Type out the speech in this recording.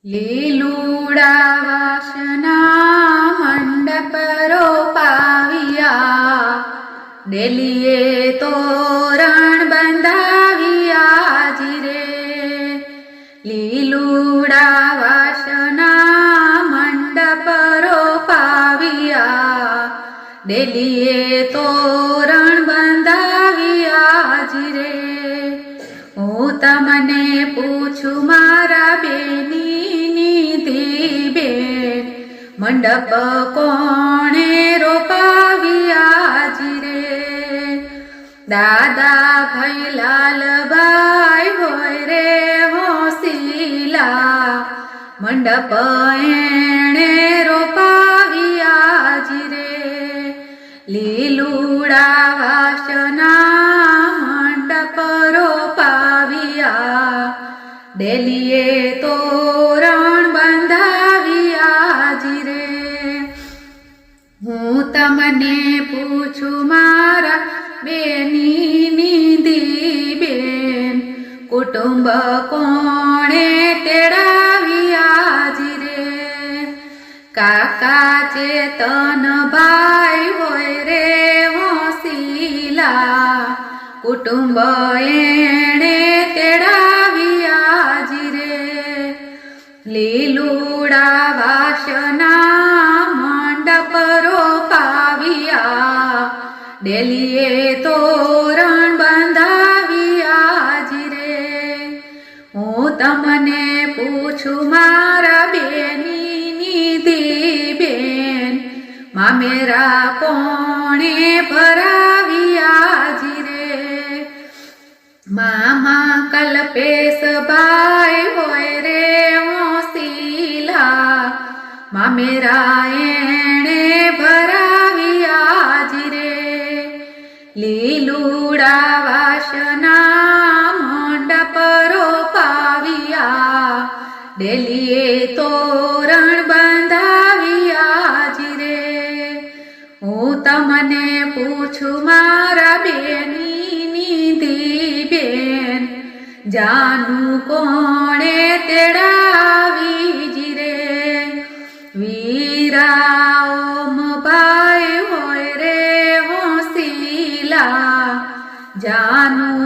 લીલુડા વાસના મંડપ રોપાવ્યા, ડેલીએ તોરણ બંધાવ્યા જીરે. લીલુડા વાસના મંડપ રોપાવ્યા, ડેલીએ તોરણ બંધાવ્યા જીરે. હું તમને પૂછું મારા બેની બેન, મંડપ કોણે રોપાવ્યા જીરે. દાદા ભાઈ લાલભાઈ હોય રે હોસીલા, મંડપ એણે રોપાવ્યા જીરે. લીલુડા વાસના મંડપ રોપાવ્યા, ડેલીએ તોરણ બંધાવ્યા જીરે. હું તમને પૂછું મારા બેની બેન, કુટુંબ કોણે તેડાવ્યા જીરે. કાકા ચેતન ભાઈ હોય રે હોસીલા, કુટુંબ એણે તેડાવ્યા જીરે. લીલુડા વાસના મંડપ રોપાવ્યા, ડેલીએ તોરણ બંધાવ્યા જીરે. હું તમને પૂછું મારા બેની બેન, મામેરા કોણે ભરાવ્યા જીરે. મામા કલ્પેશભાઈ હોય રે હોસીલા, મામેરા એણે ભરાવ્યા જીરે. લીલુડા વાસના મંડપ રોપાવ્યા, ડેલીએ તોરણ બંધાવ્યા જીરે. હું તમને પૂછું મારા બેની બેન, જાનું કોણે તેડાવી જીરે. વીરા ઓમ ભાઈ હોય રે હોસીલા, જાનું